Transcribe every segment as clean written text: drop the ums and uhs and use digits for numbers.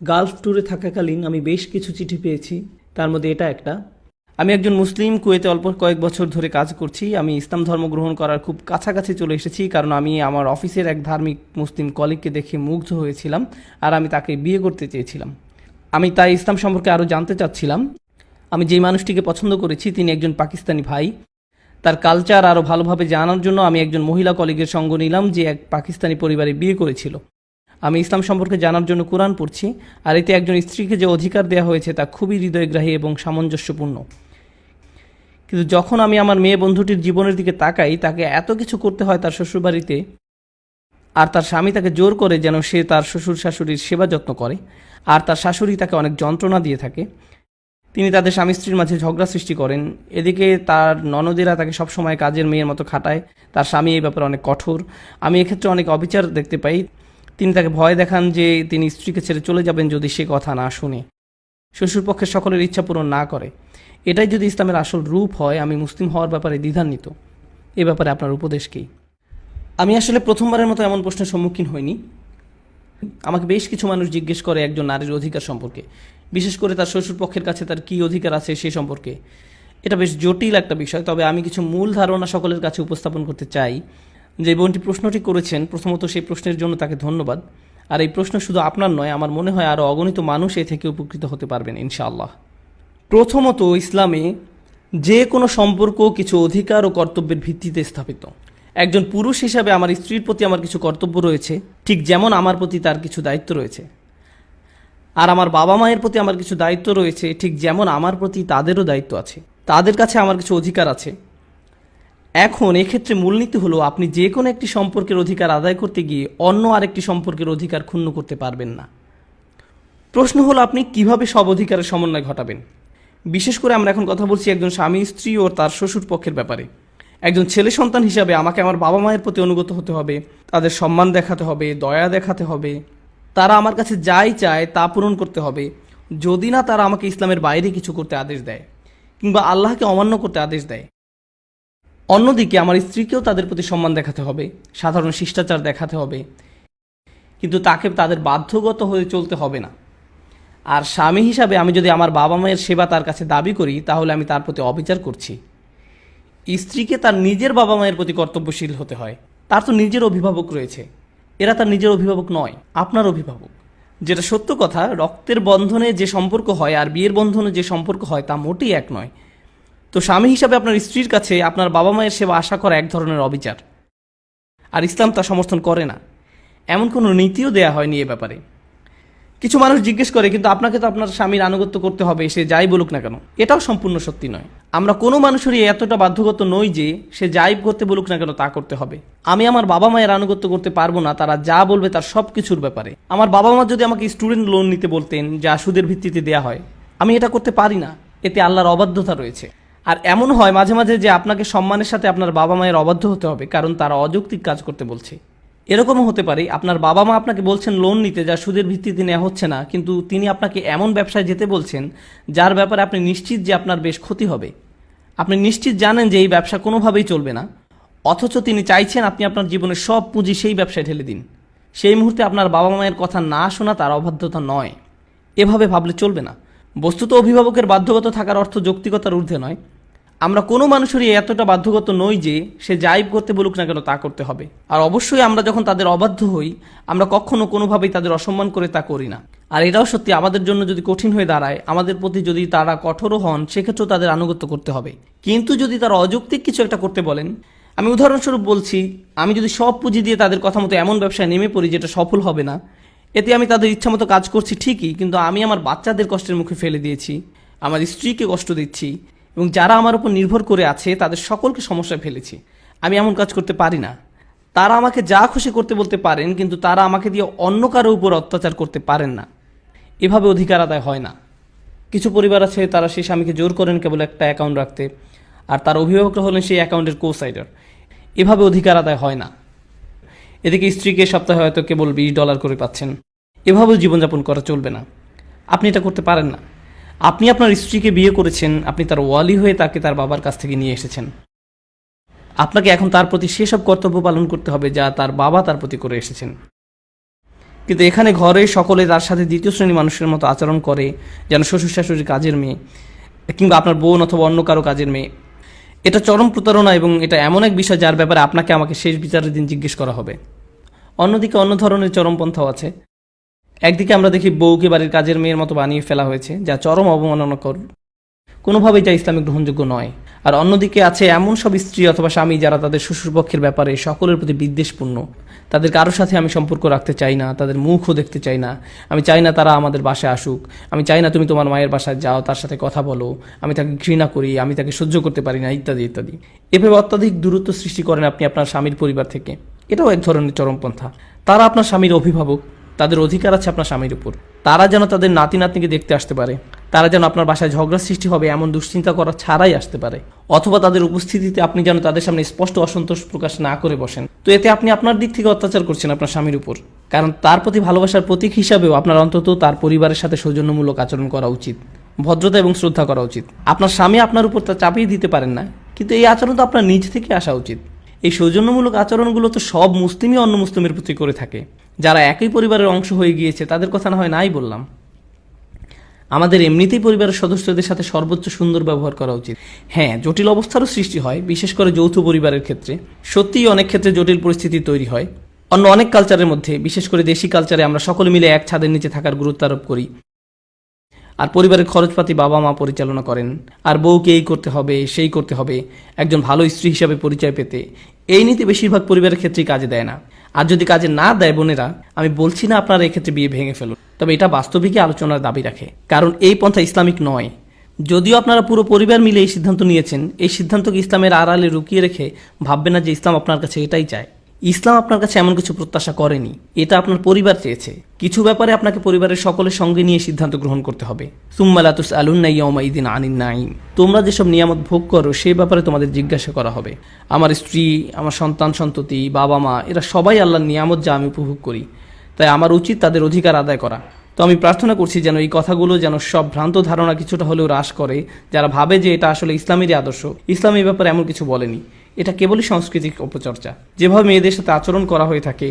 Gulf ট্যুরে থাকাকালীন আমি বেশ কিছু চিঠি পেয়েছি, তার মধ্যে এটা একটা। আমি একজন মুসলিম, কুয়েতে অল্প কয়েক বছর ধরে কাজ করছি। আমি ইসলাম ধর্ম গ্রহণ করার খুব কাছাকাছি চলে এসেছি, কারণ আমি আমার অফিসের এক ধার্মিক মুসলিম কলিগকে দেখে মুগ্ধ হয়েছিলাম আর আমি তাকে বিয়ে করতে চেয়েছিলাম। আমি তাই ইসলাম সম্পর্কে আরও জানতে চাচ্ছিলাম। আমি যেই মানুষটিকে পছন্দ করেছি তিনি একজন পাকিস্তানি ভাই। তার কালচার আরও ভালোভাবে জানার জন্য আমি একজন মহিলা কলিগের সঙ্গ নিলাম যে এক পাকিস্তানি পরিবারে বিয়ে করেছিল। আমি ইসলাম সম্পর্কে জানার জন্য কোরআন পড়ছি, আর এতে একজন স্ত্রীকে যে অধিকার দেওয়া হয়েছে তা খুবই হৃদয়গ্রাহী এবং সামঞ্জস্যপূর্ণ। কিন্তু যখন আমি আমার মেয়ে বন্ধুটির জীবনের দিকে তাকাই, তাকে এত কিছু করতে হয় তার শ্বশুরবাড়িতে, আর তার স্বামী তাকে জোর করে যেন সে তার শ্বশুর শাশুড়ির সেবা যত্ন করে, আর তার শাশুড়ি তাকে অনেক যন্ত্রণা দিয়ে থাকে। তিনি তাদের স্বামী স্ত্রীর মাঝে ঝগড়া সৃষ্টি করেন। এদিকে তার ননদেরা তাকে সবসময় কাজের মেয়ের মতো খাটায়। তার স্বামী এই ব্যাপারে অনেক কঠোর। আমি এক্ষেত্রে অনেক অবিচার দেখতে পাই। তিনি তাকে ভয় দেখান যে তিনি স্ত্রীকে ছেড়ে চলে যাবেন যদি সে কথা না শুনে, শ্বশুরপক্ষের সকলের ইচ্ছা পূরণ না করে। এটাই যদি ইসলামের আসল রূপ হয়, আমি মুসলিম হওয়ার ব্যাপারে দ্বিধান্বিত। এ ব্যাপারে আপনার উপদেশ কী? আমি আসলে প্রথমবারের মতো এমন প্রশ্নের সম্মুখীন হইনি। আমাকে বেশ কিছু মানুষ জিজ্ঞেস করে একজন নারীর অধিকার সম্পর্কে, বিশেষ করে তার শ্বশুরপক্ষের কাছে তার কী অধিকার আছে সে সম্পর্কে। এটা বেশ জটিল একটা বিষয়, তবে আমি কিছু মূল ধারণা সকলের কাছে উপস্থাপন করতে চাই। যে বোনটি প্রশ্নটি করেছেন, প্রথমত সেই প্রশ্নের জন্য তাকে ধন্যবাদ। আর এই প্রশ্ন শুধু আপনার নয়, আমার মনে হয় আরও অগণিত মানুষ এ থেকে উপকৃত হতে পারবেন ইনশাআল্লাহ। প্রথমত, ইসলামে যে কোনো সম্পর্ক কিছু অধিকার ও কর্তব্যের ভিত্তিতে স্থাপিত। একজন পুরুষ হিসাবে আমার স্ত্রীর প্রতি আমার কিছু কর্তব্য রয়েছে, ঠিক যেমন আমার প্রতি তার কিছু দায়িত্ব রয়েছে। আর আমার বাবা মায়ের প্রতি আমার কিছু দায়িত্ব রয়েছে, ঠিক যেমন আমার প্রতি তাদেরও দায়িত্ব আছে। তাদের কাছে আমার কিছু অধিকার আছে। এখন এক্ষেত্রে মূলনীতি হলো, আপনি যে কোনো একটি সম্পর্কের অধিকার আদায় করতে গিয়ে অন্য আরেকটি সম্পর্কের অধিকার ক্ষুণ্ণ করতে পারবেন না। প্রশ্ন হলো, আপনি কিভাবে সব অধিকারের সমন্বয় ঘটাবেন? বিশেষ করে আমরা এখন কথা বলছি একজন স্বামী স্ত্রী ও তার শ্বশুর পক্ষের ব্যাপারে। একজন ছেলে সন্তান হিসাবে আমাকে আমার বাবা মায়ের প্রতি অনুগত হতে হবে, তাদের সম্মান দেখাতে হবে, দয়া দেখাতে হবে। তারা আমার কাছে যাই চায় তা পূরণ করতে হবে, যদি না তারা আমাকে ইসলামের বাইরে কিছু করতে আদেশ দেয় কিংবা আল্লাহকে অমান্য করতে আদেশ দেয়। অন্যদিকে আমার স্ত্রীকেও তাদের প্রতি সম্মান দেখাতে হবে, সাধারণ শিষ্টাচার দেখাতে হবে, কিন্তু তাকে তাদের বাধ্যগত হয়ে চলতে হবে না। আর স্বামী হিসাবে আমি যদি আমার বাবা মায়ের সেবা তার কাছে দাবি করি, তাহলে আমি তার প্রতি অবিচার করছি। স্ত্রীকে তার নিজের বাবা মায়ের প্রতি কর্তব্যশীল হতে হয়। তার তো নিজের অভিভাবক রয়েছে, এরা তার নিজের অভিভাবক নয়, আপনার অভিভাবক। যেটা সত্য কথা, রক্তের বন্ধনে যে সম্পর্ক হয় আর বিয়ের বন্ধনে যে সম্পর্ক হয় তা মোটেই এক নয়। তো স্বামী হিসাবে আপনার স্ত্রীর কাছে আপনার বাবা মায়ের সেবা আশা করা এক ধরনের অবিচার, আর ইসলাম তা সমর্থন করে না। এমন কোনো নীতিও দেয়া হয়নি এ ব্যাপারে। কিছু মানুষ জিজ্ঞেস করে, কিন্তু আপনাকে তো আপনার স্বামীর আনুগত্য করতে হবে, সে যাই বলুক না কেন। এটাও সম্পূর্ণ সত্যি নয়। আমরা কোনো মানুষেরই এতটা বাধ্যগত নই যে সে যাই করতে বলুক না কেন তা করতে হবে। আমি আমার বাবা মায়ের আনুগত্য করতে পারবো না তারা যা বলবে তার সব কিছুর ব্যাপারে। আমার বাবা মা যদি আমাকে স্টুডেন্ট লোন নিতে বলতেন, যা সুদের ভিত্তিতে দেয়া হয়, আমি এটা করতে পারি না। এতে আল্লাহর অবাধ্যতা রয়েছে। আর এমন হয় মাঝে মাঝে যে আপনাকে সম্মানের সাথে আপনার বাবা মায়ের অবাধ্য হতে হবে, কারণ তারা অযৌক্তিক কাজ করতে বলছে। এরকমও হতে পারে আপনার বাবা মা আপনাকে বলছেন লোন নিতে, যা সুদের ভিত্তিতে নেওয়া হচ্ছে না, কিন্তু তিনি আপনাকে এমন ব্যবসায় যেতে বলছেন যার ব্যাপারে আপনি নিশ্চিত যে আপনার বেশ ক্ষতি হবে। আপনি নিশ্চিত জানেন যে এই ব্যবসা কোনোভাবেই চলবে না, অথচ তিনি চাইছেন আপনি আপনার জীবনের সব পুঁজি সেই ব্যবসায় ঢেলে দিন। সেই মুহূর্তে আপনার বাবা মায়ের কথা না শোনা তার অবাধ্যতা নয়। এভাবে ভাবলে চলবে না। বস্তুত অভিভাবকের বাধ্যগত থাকার অর্থ যৌক্তিকতার ঊর্ধ্বে নয়। আমরা কোনো মানুষেরই এতটা বাধ্যগত নই যে সে যাই করতে বলুক না কেন তা করতে হবে। আর অবশ্যই আমরা যখন তাদের অবাধ্য হই, আমরা কখনো কোনোভাবেই তাদের অসম্মান করে তা করি না। আর এটাও সত্যি, আমাদের জন্য যদি কঠিন হয়ে দাঁড়ায়, আমাদের প্রতি যদি তারা কঠোরও হন, সেক্ষেত্রেও তাদের আনুগত্য করতে হবে। কিন্তু যদি তারা অযৌক্তিক কিছু একটা করতে বলেন, আমি উদাহরণস্বরূপ বলছি, আমি যদি সব পুঁজি দিয়ে তাদের কথা মতো এমন ব্যবসায় নেমে পড়ি যেটা সফল হবে না, এতে আমি তাদের ইচ্ছামতো কাজ করছি ঠিকই, কিন্তু আমি আমার বাচ্চাদের কষ্টের মুখে ফেলে দিয়েছি, আমার স্ত্রীকে কষ্ট দিচ্ছি, এবং যারা আমার উপর নির্ভর করে আছে তাদের সকলকে সমস্যায় ফেলেছি। আমি এমন কাজ করতে পারি না। তারা আমাকে যা খুশি করতে বলতে পারেন, কিন্তু তারা আমাকে দিয়ে অন্য কারো উপর অত্যাচার করতে পারেন না। এভাবে অধিকার আদায় হয় না। কিছু পরিবার আছে, তারা সেই স্বামীকে জোর করেন কেবল একটা অ্যাকাউন্ট রাখতে, আর তার অভিভাবকরা হলেন সেই অ্যাকাউন্টের কোসাইডার। এভাবে অধিকার আদায় হয় না। এদিকে স্ত্রীকে সপ্তাহে হয়তো কেবল $20 করে পাচ্ছেন। এভাবেও জীবনযাপন করা চলবে না। আপনি এটা করতে পারেন না। আপনি আপনার স্ত্রীকে বিয়ে করেছেন, আপনি তার ওয়ালি হয়ে তাকে তার বাবার কাছ থেকে নিয়ে এসেছেন। আপনাকে এখন তার প্রতি সেসব কর্তব্য পালন করতে হবে যা তার বাবা তার প্রতি করে এসেছেন। কিন্তু এখানে ঘরে সকলে তার সাথে দ্বিতীয় শ্রেণী মানুষের মতো আচরণ করে, যেন শ্বশুর শাশুড়ির কাজের মেয়ে কিংবা আপনার বোন অথবা অন্য কারো কাজের মেয়ে। এটা চরম প্রতারণা এবং এটা এমন এক বিষয় যার ব্যাপারে আপনাকে আমাকে শেষ বিচারের দিন জিজ্ঞেস করা হবে। অন্যদিকে অন্য ধরনের চরমপন্থাও আছে। একদিকে আমরা দেখি বউকে বাড়ির কাজের মেয়ের মতো বানিয়ে ফেলা হয়েছে, যা চরম অবমাননাকর, কোনোভাবেই যা ইসলামিক গ্রহণযোগ্য নয়। আর অন্যদিকে আছে এমন সব স্ত্রী অথবা স্বামী যারা তাদের শ্বশুরপক্ষের ব্যাপারে সকলের প্রতি বিদ্বেষপূর্ণ। তাদের কারোর সাথে আমি সম্পর্ক রাখতে চাই না, তাদের মুখও দেখতে চাই না, আমি চাই না তারা আমাদের বাসায় আসুক, আমি চাই না তুমি তোমার মায়ের বাসায় যাও, তার সাথে কথা বলো, আমি তাকে ঘৃণা করি, আমি তাকে সহ্য করতে পারি না, ইত্যাদি ইত্যাদি। এভাবে অত্যাধিক দূরত্ব সৃষ্টি করেন আপনি আপনার স্বামীর পরিবার থেকে। এটাও এক ধরনের চরমপন্থা। তারা আপনার স্বামীর অভিভাবক, তাদের অধিকার আছে আপনার স্বামীর উপর। তারা যেন তাদের নাতি নাতনিকে দেখতে আসতে পারে, তারা যেন আপনার বাসায় ঝগড়া সৃষ্টি হবে এমন দুশ্চিন্তা করা ছাড়াই আসতে পারে, অথবা তাদের উপস্থিতিতে আপনি যেন তাদের সামনে স্পষ্ট অসন্তোষ প্রকাশ না করে বসেন। তো এতে আপনি আপনার দিক থেকে অত্যাচার করছেন আপনার স্বামীর উপর। কারণ তার প্রতি ভালোবাসার প্রতীক হিসাবেও আপনার অন্তত তার পরিবারের সাথে সৌজন্যমূলক আচরণ করা উচিত, ভদ্রতা এবং শ্রদ্ধা করা উচিত। আপনার স্বামী আপনার উপর তা চাপিয়ে দিতে পারেন না, কিন্তু এই আচরণ তো আপনার নিজ থেকে আসা উচিত। এই সৌজন্যমূলক আচরণগুলো তো সব মুসলিমই অন্য মুসলিমের প্রতি করে থাকে। যারা একই পরিবারের অংশ হয়ে গিয়েছে তাদের কথা না হয় নাই বললাম। আমাদের এমনিতেই পরিবারের সদস্যদের সাথে সর্বোচ্চ সুন্দর ব্যবহার করা উচিত। হ্যাঁ, জটিল অবস্থারও সৃষ্টি হয়, বিশেষ করে যৌথ পরিবারের ক্ষেত্রে। সত্যিই অনেক ক্ষেত্রে জটিল পরিস্থিতি তৈরি হয়। অন্য অনেক কালচারের মধ্যে, বিশেষ করে দেশি কালচারে, আমরা সকলে মিলে এক ছাদের নিচে থাকার গুরুত্ব আরোপ করি। আর পরিবারের খরচপাতি বাবা মা পরিচালনা করেন। আর বউকে এই করতে হবে, সেই করতে হবে, একজন ভালো স্ত্রী হিসাবে পরিচয় পেতে। এই নীতি বেশিরভাগ পরিবারের ক্ষেত্রেই কাজে দেয় না। আর যদি কাজে না দেয় বোনেরা, আমি বলছি না আপনারা এক্ষেত্রে বিয়ে ভেঙে ফেলুন, তবে এটা বাস্তবিকই আলোচনার দাবি রাখে, কারণ এই পন্থা ইসলামিক নয়। যদিও আপনারা পুরো পরিবার মিলে এই সিদ্ধান্ত নিয়েছেন, এই সিদ্ধান্তকে ইসলামের আড়ালে লুকিয়ে রেখে ভাববেন না যে ইসলাম আপনার কাছে এটাই চায়। ইসলাম আপনার কাছে এমন কিছু প্রত্যাশা করেনি, এটা আপনার পরিবার চেয়েছে। কিছু ব্যাপারে আপনাকে পরিবারের সকলের সঙ্গে নিয়ে সিদ্ধান্ত গ্রহণ করতে হবে। সুম্মা লা তুসআলুন্না ইয়াওমাইযিন আনিন নাঈম। তোমরা যেসব নিয়ামত ভোগ করো সেই ব্যাপারে তোমাদের জিজ্ঞাসা করা হবে। আমার স্ত্রী, আমার সন্তান সন্ততি, বাবা মা, এরা সবাই আল্লাহর নিয়ামত যা আমি উপভোগ করি, তাই আমার উচিত তাদের অধিকার আদায় করা। তো আমি প্রার্থনা করছি যেন এই কথাগুলো যেন সব ভ্রান্ত ধারণা কিছুটা হলেও হ্রাস করে, যারা ভাবে যে এটা আসলে ইসলামেরই আদর্শ। ইসলাম এই ব্যাপারে এমন কিছু বলেনি, এটা কেবলই সাংস্কৃতিক অপচর্চা। যেভাবে মেয়েদের সাথে আচরণ করা হয়ে থাকে,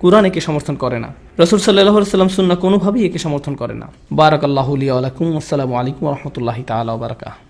কুরআন একে সমর্থন করে না, রাসূল সাল্লাল্লাহু আলাইহি ওয়াসাল্লাম সুন্নাহ কোনোভাবেই একে সমর্থন করে না। বারাকাল্লাহু লি ওয়া লাকুম। আসসালামু আলাইকুম ওয়া রাহমাতুল্লাহি তাআলা ওয়া বারাকাতুহু।